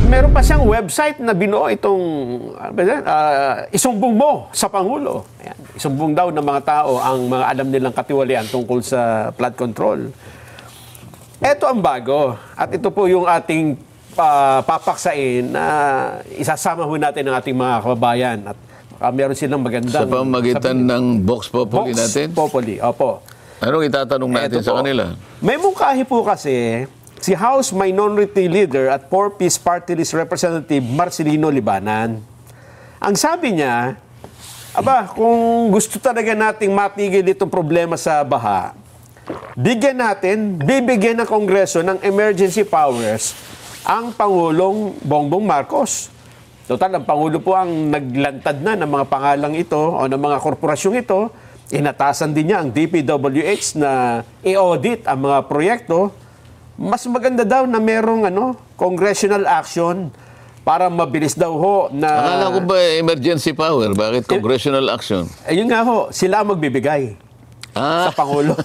Meron pa siyang website na binuo itong isumbong mo sa Pangulo. Ayan. Isumbong daw ng mga tao ang mga alam nilang katiwalian tungkol sa flood control. Ito ang bago. At ito po yung ating papaksain na isasama ho natin ang ating mga kababayan. At meron silang magandang... Sa pamamagitan ng Vox Populi natin? Vox Populi, opo. Anong itatanong natin sa kanila? May mungkahi po kasi si House Minority Leader at 4-Piece Party List Representative Marcelino Libanan. Ang sabi niya, kung gusto talaga nating matigil itong problema sa baha, bibigyan ng Kongreso ng emergency powers ang Pangulong Bongbong Marcos. Total, ang Pangulo po ang naglantad na ng mga pangalang ito o ng mga korporasyong ito. Inatasan din niya ang DPWH na i-audit ang mga proyekto. Mas maganda daw na merong congressional action para mabilis daw ho na... Akala ko ba emergency power? Bakit congressional action? Ayun nga ho, sila ang magbibigay sa Pangulo.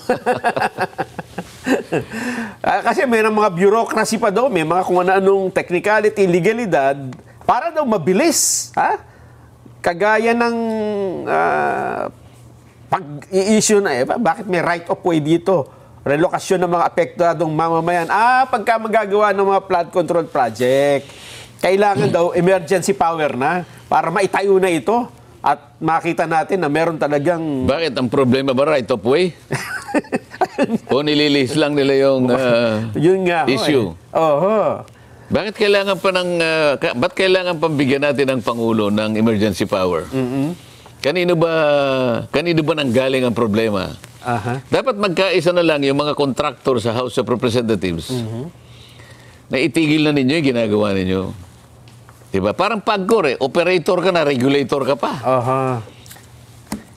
Kasi may mga bureaucracy pa daw, may mga kung anong technicality, legalidad, para daw mabilis. Kagaya ng pag-i-issue na, bakit may right of way dito? Relokasyon ng mga apektadong mamamayan. Pagka magagawa ng mga flood control project, kailangan daw emergency power na para maitayo na ito at makita natin na meron talagang... Bakit? Ang problema ba right of way? O nililis lang nila yung yun nga, issue? Bakit kailangan pa ba't kailangan pambigyan natin ng Pangulo ng emergency power? Kanino ba nanggaling ang problema? Dapat magkaisa na lang yung mga contractor sa House of Representatives na itigil na ninyo yung ginagawa ninyo. Diba? Parang PAGCOR operator ka na, regulator ka pa.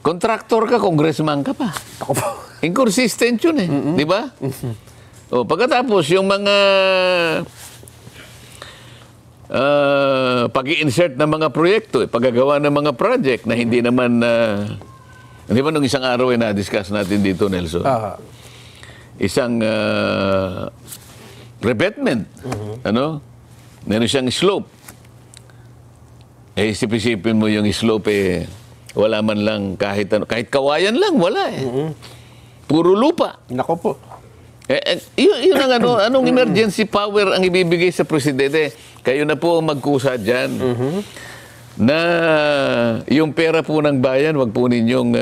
Contractor ka, congressman ka pa. Inconsistent yun Diba? Pagkatapos, yung mga pag-i-insert ng mga proyekto, paggagawa ng mga project na hindi naman... Di ba nung isang araw na-discuss natin dito, Nelson? Isang revetment. Meron siyang slope. Isip-isipin mo yung slope, wala man lang kahit kawayan lang, wala Puro lupa. Nako po. Yun ang anong emergency power ang ibibigay sa presidente? Kayo na po magkusa dyan. Na yung pera po ng bayan, wag po ninyong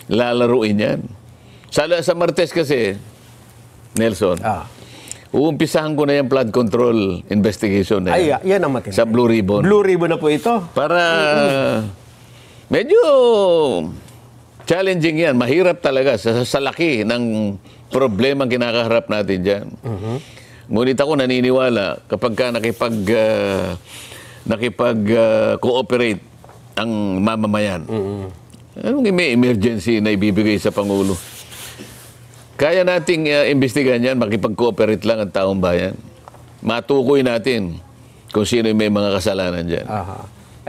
lalaruin yan. Sa Martes kasi, Nelson, uumpisahan ko na yung flood control investigation na yan. Yan ang matindi. Sa Blue Ribbon. Blue Ribbon na po ito. Para medyo challenging yan. Mahirap talaga sa laki ng problema kinakaharap natin dyan. Ngunit ako naniniwala kapag ka nakipag-cooperate ang mamamayan. Anong may emergency na ibibigay sa Pangulo? Kaya nating imbestigahan yan, makipag-cooperate lang ang taong bayan. Matukoy natin kung sino may mga kasalanan dyan.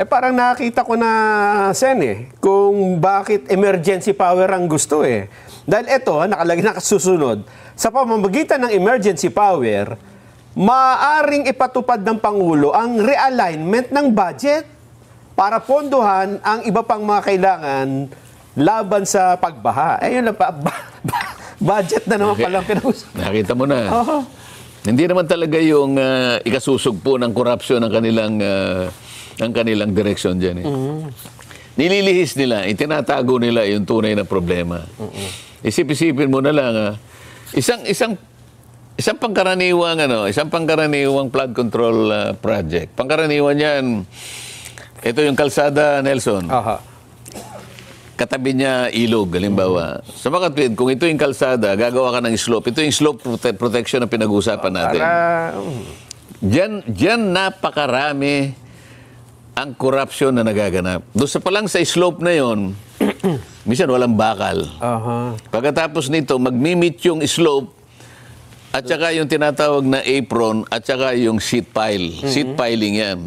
Parang nakita ko na, Sen, kung bakit emergency power ang gusto Dahil ito, nakalagay nakasusunod, sa pamamagitan ng emergency power, maaaring ipatupad ng Pangulo ang realignment ng budget para pondohan ang iba pang mga kailangan laban sa pagbaha. Yun na pa, budget na naman palang pinag-usapan. Nakita mo na. Hindi naman talaga yung ikasusugpo ng korupsyon ng kanilang direksyon dyan. Nililihis nila, itinatago nila yung tunay na problema. Isip-isipin mo na lang, isang pangkaraniwang flood control project. Pangkaraniwan yan, ito yung kalsada, Nelson. Katabi niya ilog, halimbawa. Sa makatwid, kung ito yung kalsada, gagawa ka ng slope. Ito yung slope protection na pinag-uusapan natin. Diyan napakarami ang korupsyon na nagaganap. Doon sa palang sa slope na yon, minsan walang bakal. Pagkatapos nito, mag-meet yung slope at saka yung tinatawag na apron at saka yung sheet pile. Sheet piling yan.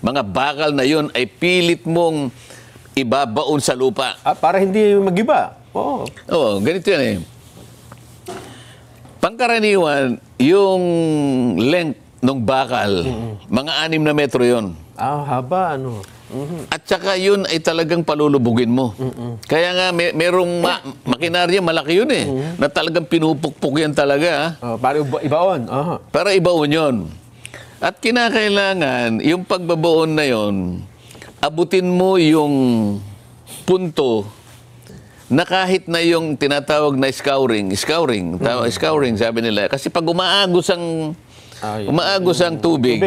Mga bakal na yun ay pilit mong ibabaon sa lupa. Para hindi mag-iba. Oo, ganito yan Pangkaraniwan, yung length nung bakal, mga 6 na metro yon. Haba, ano. At saka yun ay talagang palulubugin mo. Kaya nga, merong makinarya, malaki yun na talagang pinupukpuk yan talaga. Para ibaon. Para ibaon yun. At kinakailangan, yung pagbabaon na yun, abutin mo yung punto na kahit na yung tinatawag na scouring, sabi nila. Kasi pag umaagos ang tubig,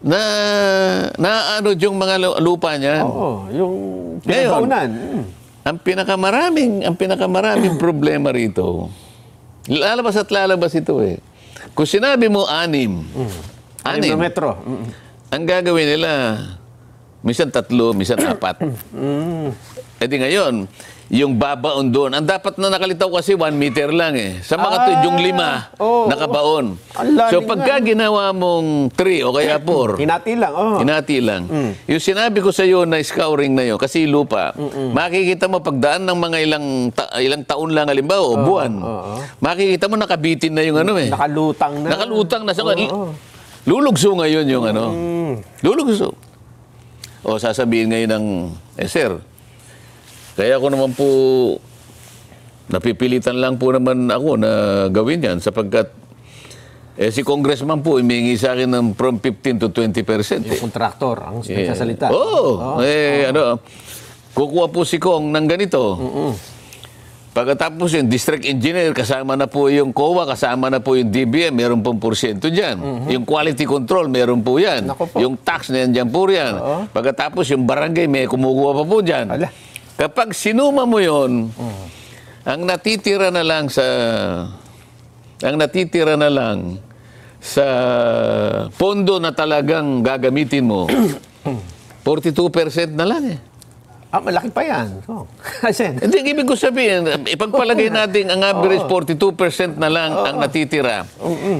na ano yung mga lupa niya. Oo, yung pinabaunan. Ang pinakamaraming problema rito, lalabas ito Kung sinabi mo 6 na metro. ang gagawin nila, minsan 3, minsan 4. E di ngayon, yung babaon doon, ang dapat na nakalitaw kasi 1 meter lang Sa mga yung 5, nakabaon. So pagka ginawa mong 3 o kaya 4, hinati lang. Yung sinabi ko sa iyo na scouring na yun, kasi lupa, makikita mo pagdaan ng mga ilang taon lang halimbawa o buwan, makikita mo nakabitin na yung Nakalutang na. Lulugso ngayon yung Lulugso. O sasabihin ngayon ng, sir, kaya ako naman po, napipilitan lang po naman ako na gawin yan sapagkat si congressman po humingi sa akin ng from 15 to 20%. Yung kontraktor ang nagsasalita. Kukuha po si Kong ng ganito. Pagkatapos yung district engineer, kasama na po yung COA, kasama na po yung DBM, meron pong porsyento dyan. Yung quality control, meron po yan. Yung tax na yan dyan po yan. Pagkatapos yung barangay, may kumukuha pa po dyan. Kapag sinuma mo yon, ang natitira na lang sa pondo na talagang gagamitin mo, 42% na lang Malaki pa yan. Hindi, ibig ko sabihin, ipagpalagay natin ang average 42% na lang ang natitira.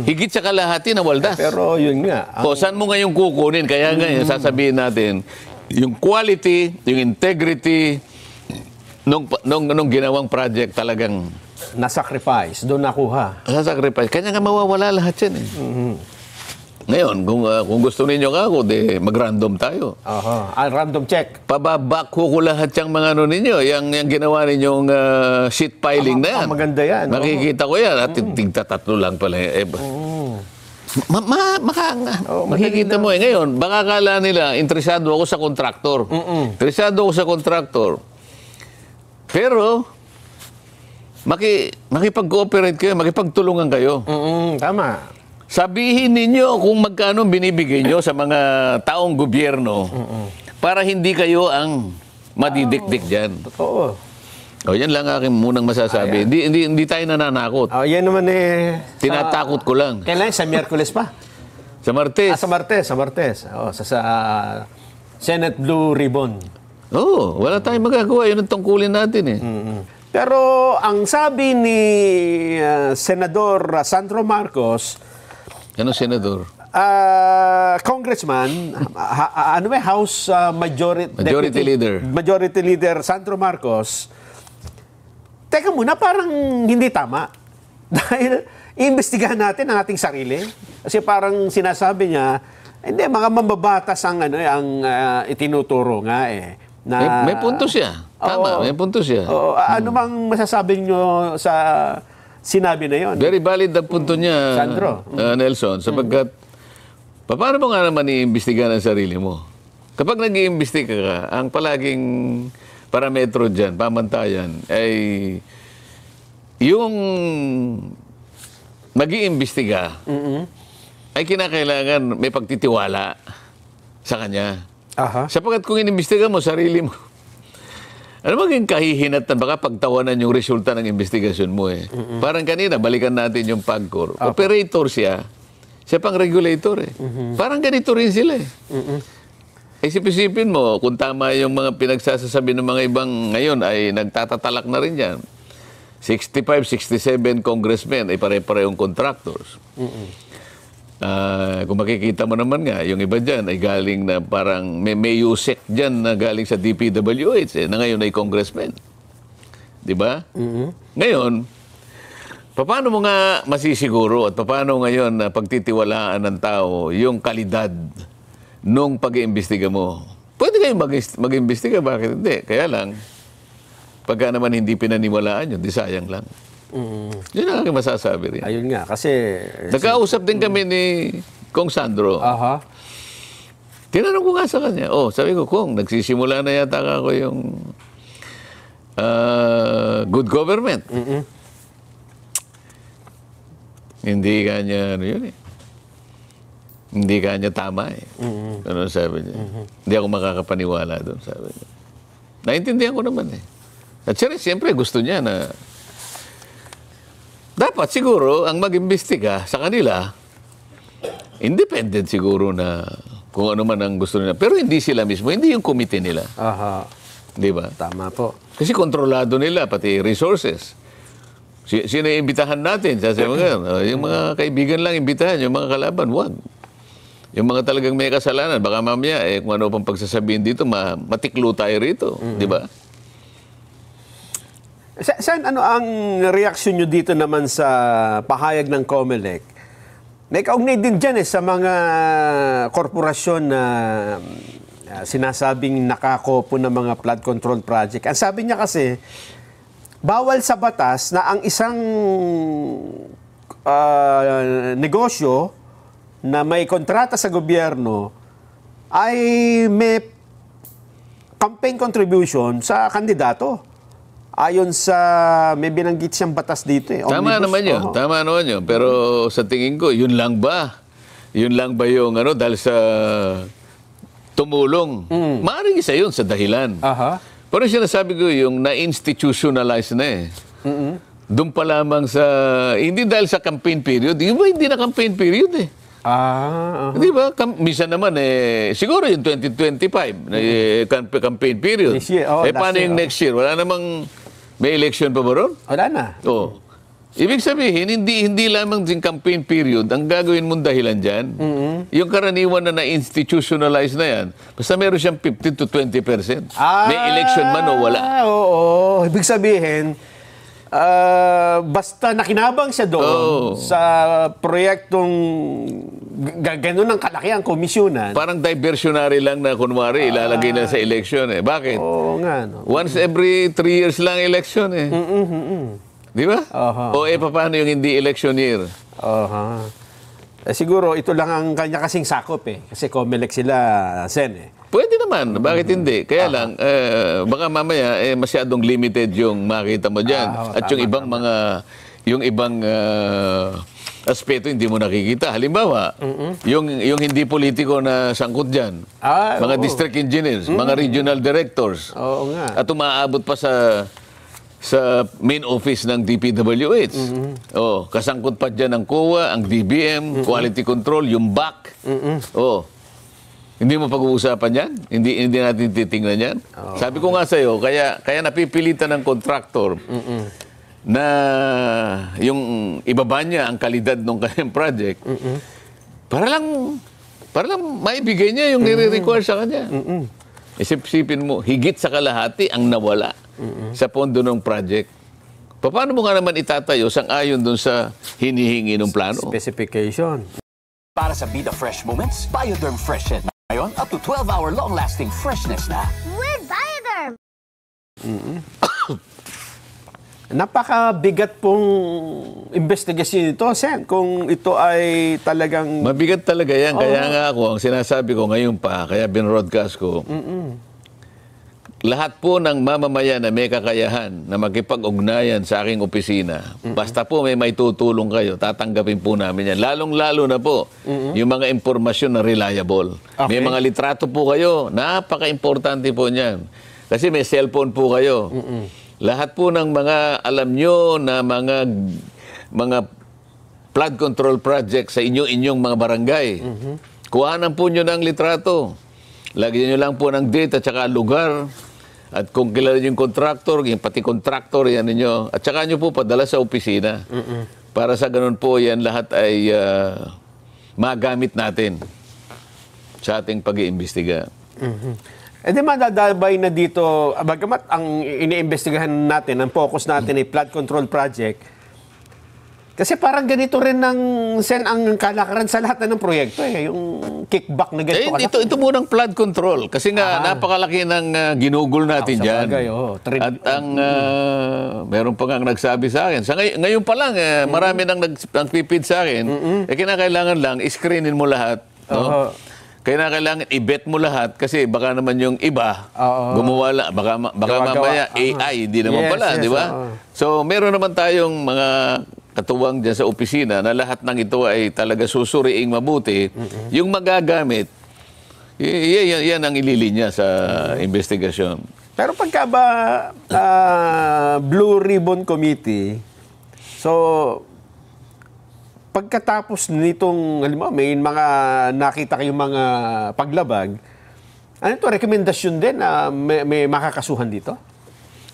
Higit sa kalahati na waldas. Pero yun nga. Saan mo ngayon kukunin? Kaya ngayon, sasabihin natin, yung quality, yung integrity, nung ginawang project talagang na-sacrifice, doon nakuha. Na-sacrifice. Kanya nga mawawala lahat yan Ngayon, kung gusto ninyo ako, mag-random tayo. Random check. Pababak ko lahat yung mga ninyo, yung ginawa ninyong sheet piling na yan. Maganda yan. Makikita ko yan, at tigta-tatlo lang pala. Makikita mo ngayon, baka kala nila, interesado ako sa kontraktor. Interesado ako sa kontraktor. Pero, makipag-cooperate kayo, makipagtulungan kayo. Tama. Sabihin ninyo kung magkano binibigay nyo sa mga taong gobyerno para hindi kayo ang madidikdik dyan. Totoo. Yan lang aking munang masasabi. Hindi tayo nananakot. Yan naman tinatakot ko lang. Kailan? Sa Miyerkules pa? Sa Martes. Sa Martes. Sa Senate Blue Ribbon. Wala tayong magagawa. Yun ang tungkulin natin Pero ang sabi ni Senador Sandro Marcos, anong senador? Congressman, House Majority Leader. Majority Leader Sandro Marcos, teka muna, parang hindi tama. Dahil iimbestigahan natin ang ating sarili. Kasi parang sinasabi niya, hindi, mga mambabatas ang itinuturo nga Na, may punto siya. Tama, may punto siya. Ano bang masasabi nyo sa sinabi na yon? Very valid ang punto niya, Sandro. Nelson, sapagkat paano mo nga naman iimbestigahan ang sarili mo? Kapag nag-iimbestiga ka, ang palaging parametro dyan, pamantayan, ay yung mag-iimbestiga ay kinakailangan may pagtitiwala sa kanya. Sapagkat kung inimbestiga mo, sarili mo, ano maging kahihinatan, baka pagtawanan yung resulta ng investigasyon mo Parang kanina, balikan natin yung PAGCOR. Operator siya pang regulator Parang ganito rin sila Isip-isipin mo, kung tama yung mga pinagsasasabi ng mga ibang ngayon ay nagtatatalak na rin yan. 65, 67 congressmen ay pare-parehong contractors. Kung makikita mo naman nga, yung iba dyan ay galing na parang may USEC dyan na galing sa DPWH na ngayon ay congressman. Di ba? Ngayon, Paano mo nga masisiguro at paano ngayon na pagtitiwalaan ng tao yung kalidad nung pag-iimbestiga mo? Pwede kayong mag-imbestiga, bakit hindi? Kaya lang, pagka naman hindi pinaniwalaan yun, di sayang lang. Yun ang aking masasabi rin. Ayun nga, kasi... Nagkausap din kami ni Kong Sandro. Aha. Tinanong ko nga sa kanya, sabi ko, Kong, nagsisimula na yata ako yung good government. Hindi kanya, hindi kanya tama eh. Ano sabi niya? Hindi ako makakapaniwala doon, sabi niya. Naintindihan ko naman eh. At siyempre gusto niya na dapat siguro ang mag-imbestiga sa kanila, independent siguro na kung ano man ang gusto nila. Pero hindi sila mismo, hindi yung committee nila. Aha. Di ba? Tama po. Kasi kontrolado nila, pati resources. Sino yung imbitahan natin? Sasabi mo yung mga kaibigan lang imbitahan, yung mga kalaban, wag. Yung mga talagang may kasalanan, baka mamaya, kung ano pang pagsasabihin dito, matiklo tayo rito. Di ba? Saan ano ang reaksyon nyo dito naman sa pahayag ng COMELEC? Naikaugnay din dyan sa mga korporasyon na sinasabing nakakopo ng mga flood control project. Ang sabi niya kasi, bawal sa batas na ang isang negosyo na may kontrata sa gobyerno ay may campaign contribution sa kandidato. Ayon sa, may binanggit siyang batas dito eh. Tama Omnibus. naman yun. Tama naman yun. Pero sa tingin ko, yun lang ba? Yun lang ba yung dahil sa tumulong? Maaaring isa yun sa dahilan. Aha. Pero sinasabi ko yung na-institutionalize na eh. Doon pa lamang sa, hindi dahil sa campaign period, iba hindi na campaign period eh. Di ba? Minsan naman siguro yung 2025 na campaign period. This year, paano yung next year? Wala namang, may election pa ba ron? Wala na. Ibig sabihin, hindi lamang din campaign period ang gagawin mong dahilan dyan. Yung karaniwan na na-institutionalize na yan, basta meron siyang 15 to 20%. May election man o wala. Oo. Ibig sabihin, basta nakinabang siya doon sa proyektong gano'n ang kalaki ang komisyonan. Parang diversionary lang na kunwari ilalagay na sa election eh. Bakit? Oo nga. No? Once every 3 years lang election eh. Di ba? O paano yung hindi election year? Siguro ito lang ang kanya kasing sakop eh. Kasi COMELEC sila, Sen eh. Pwede naman. Bakit hindi? Kaya lang, baka mamaya masyadong limited yung makita mo dyan. At yung ibang yung ibang aspeto hindi mo nakikita. Halimbawa, yung hindi politiko na sangkot dyan. Mga district engineers, mga regional directors. Oo nga. At umaabot pa sa main office ng DPWH. Kasangkot pa dyan ang COA, ang DBM, Quality Control, yung BAC. Hindi mo pag-uusapan yan? Hindi natin titingnan yan? Sabi ko nga sa'yo, kaya napipilitan ng contractor na yung ibaba niya ang kalidad ng kanyang project para lang maibigay niya yung nire-require sa kanya. Isipin mo, higit sa kalahati ang nawala sa pondo ng project. Paano mo nga naman itatayo sang-ayon dun sa hinihingi ng plano? Specification. Para sa Bida Fresh Moments, Bioderm Freshen. Ngayon, up to 12-hour long-lasting freshness na. With Bioderm! Napakabigat pong investigasyon ito, Sen. Kung ito ay talagang... Mabigat talaga yan. Kaya nga ako, ang sinasabi ko ngayon pa, kaya binroadcast ko, lahat po ng mamamayan na may kakayahan na makipag-ugnayan sa aking opisina, basta po may tutulong kayo, tatanggapin po namin yan. Lalong-lalo na po yung mga impormasyon na reliable. May mga litrato po kayo, napaka-importante po niyan. Kasi may cellphone po kayo. Lahat po ng mga alam nyo na mga flood control project sa inyong mga barangay, kuhanan po nyo ng litrato. Lagyan nyo lang po ng date at saka lugar. At kung kilala yung contractor, yung pati contractor, yan ninyo. At saka nyo po padala sa opisina. Para sa ganun po, yan lahat ay magamit natin sa ating pag-iimbestiga. Di madadabay na dito, bagamat ang iniimbestigahan natin, ang focus natin ay flood control project, Kasi parang ganito rin ang kalakaran sa lahat ng proyekto yung kickback na ganito. Ito munang flood control. Kasi nga, napakalaki ng ginugol natin dyan. Bagay, At meron pa nga nagsabi sa akin. Ngayon pa lang, marami nang nagpipid sa akin. Kinakailangan lang, screenin mo lahat. No? Kailangan i-bet mo lahat kasi baka naman yung iba gumawa lang, baka mamaya AI, hindi naman pala, di ba? So, meron naman tayong mga katuwang dyan sa opisina na lahat ng ito ay talaga susuriing mabuti. Yung magagamit, yan ang ililinya sa investigasyon. Pero pagka ba Blue Ribbon Committee, so pagkatapos nitong, halimbawa, may mga nakita kayong mga paglabag, ano ito, rekomendasyon din na may makakasuhan dito?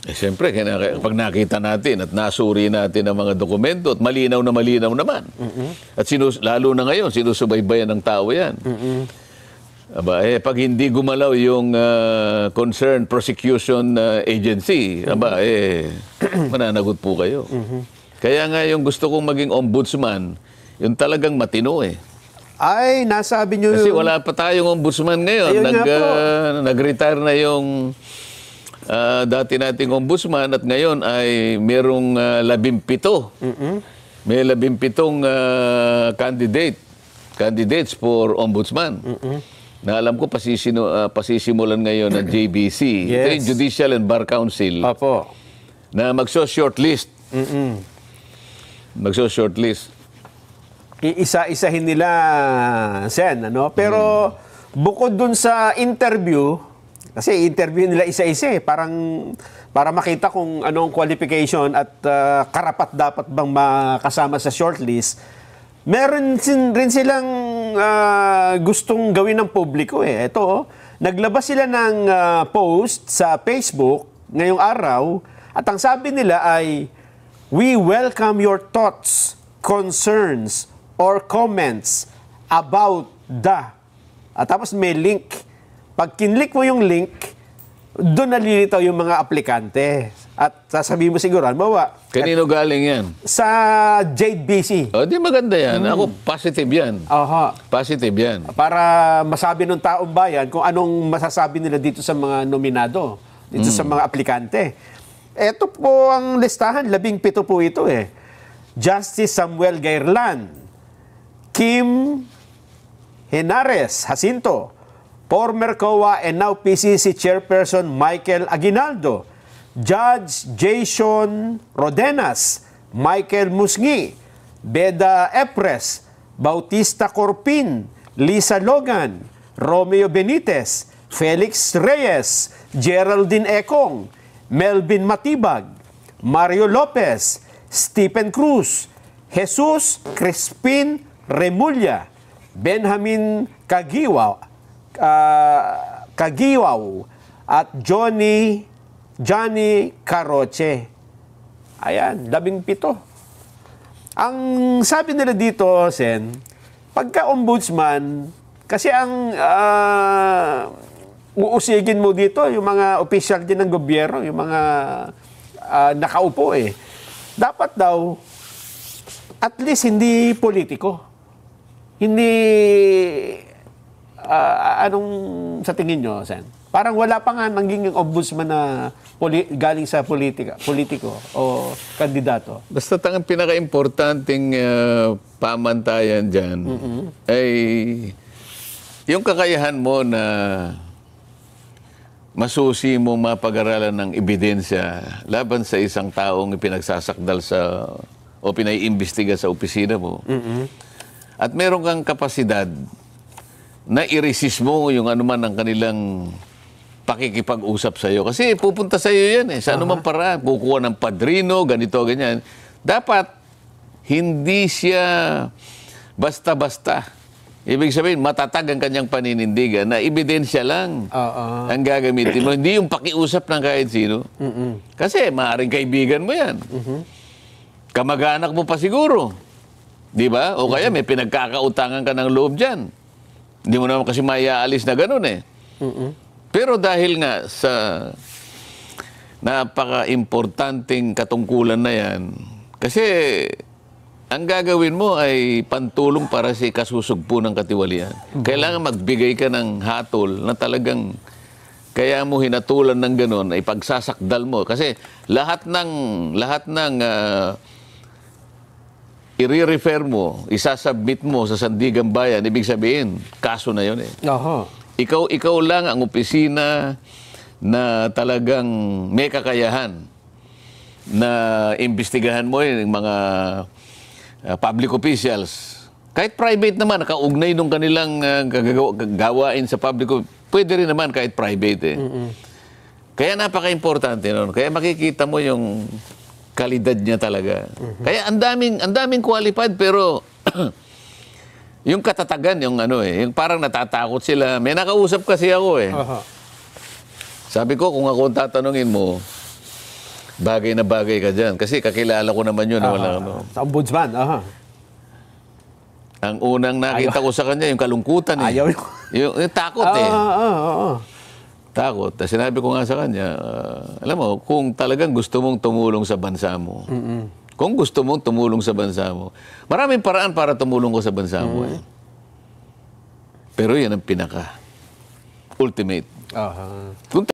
Siyempre, pag nakita natin at nasuri natin ang mga dokumento at malinaw naman. At lalo na ngayon, sinusubaybayan ng tao yan. Aba, pag hindi gumalaw yung concerned prosecution agency, mananagot po kayo. Kaya nga yung gusto kong maging ombudsman, yung talagang matino Ay, nasabi nyo... Kasi wala pa tayong ombudsman ngayon. Nag-retire na yung dati nating ombudsman at ngayon ay merong 17. May 17 candidates for ombudsman. Na alam ko pasisimulan ngayon ng JBC, yung Judicial and Bar Council, na magso-shortlist. Magso-shortlist. Iisa-isahin nila, Sen, ano? Pero bukod dun sa interview, kasi interview nila isa-isa para makita kung anong qualification at karapat dapat bang makasama sa shortlist, meron rin silang gustong gawin ng publiko Ito, naglabas sila ng post sa Facebook ngayong araw at ang sabi nila ay, "We welcome your thoughts, concerns, or comments about the..." At tapos may link. Pag kinlik mo yung link, doon nalilitaw yung mga aplikante. At sasabihin mo siguro, kanino galing yan? Sa JBC. Di maganda yan. Ako, positive yan. Positive yan. Para masabi ng taong bayan kung anong masasabi nila dito sa mga nominado, dito sa mga aplikante. Ito po ang listahan, 17 po ito Justice Samuel Gairlan, Kim Henares Jacinto, former COA and now PCC Chairperson Michael Aguinaldo, Judge Jason Rodenas, Michael Musngi, Beda Epres, Bautista Corpin, Lisa Logan, Romeo Benitez, Felix Reyes, Geraldine Ekong, Melvin Matibag, Mario Lopez, Stephen Cruz, Jesus Crispin Remulla, Benjamin Kagiwaw, at Johnny Caroche. Ayan, 17. Ang sabi nila dito, Sen, pagka-ombudsman, kasi ang uusigin mo dito, yung mga opisyal din ng gobyerno, yung mga nakaupo dapat daw, at least hindi politiko. Hindi, anong sa tingin nyo, Sen? Parang wala pa nga naging ombudsman na galing sa politiko o kandidato. Basta ang pinaka-importanting pamantayan dyan ay yung kakayahan mo na masusi mo mapag-aralan ng ebidensya laban sa isang taong ipinagsasakdal o pinaiimbestiga sa opisina mo. At meron kang kapasidad na i-resist mo yung anuman ang kanilang pakikipag-usap sa iyo. Kasi pupunta sa iyo yan sa anumang paraan. Kukuha ng padrino, ganito, ganyan. Dapat hindi siya basta-basta. Ibig sabihin, matatag ang kanyang paninindigan na ebidensya lang ang gagamitin mo. Hindi yung pakiusap ng kahit sino. Kasi maaaring kaibigan mo yan. Kamag-anak mo pa siguro. Di ba? O kaya may pinagkakautangan ka ng loob dyan. Hindi mo naman kasi maiaalis na ganun Pero dahil nga sa napaka-importanting katungkulan na yan, kasi ang gagawin mo ay pantulong para sa kasusugpo ng katiwalian. Kailangan magbigay ka ng hatol na talagang kaya mo hinatulan ng gano'n ay pagsasakdal mo. Kasi lahat ng i-refer mo, isasubmit mo sa Sandigan Bayan, ibig sabihin, kaso na yun eh. Oho. Ikaw lang ang opisina na talagang may kakayahan na imbestigahan mo yung mga public officials. Kahit private naman, nakaugnay nung kanilang gawain sa public, pwede rin naman kahit private eh. Kaya napaka-importante nun. Kaya makikita mo yung kalidad niya talaga. Kaya ang daming qualified pero yung katatagan, yung yung parang natatakot sila. May nakausap kasi ako eh. Sabi ko, kung ako tatanungin mo, bagay na bagay ka dyan. Kasi kakilala ko naman yun. Sa ombudsman. Ang unang nakita ko sa kanya, yung kalungkutan eh. Ayaw. Yung takot eh. Takot. Sinabi ko nga sa kanya, alam mo, kung talagang gusto mong tumulong sa bansa mo, kung gusto mong tumulong sa bansa mo, maraming paraan para tumulong ko sa bansa mo eh. Pero yan ang pinaka-ultimate. Kung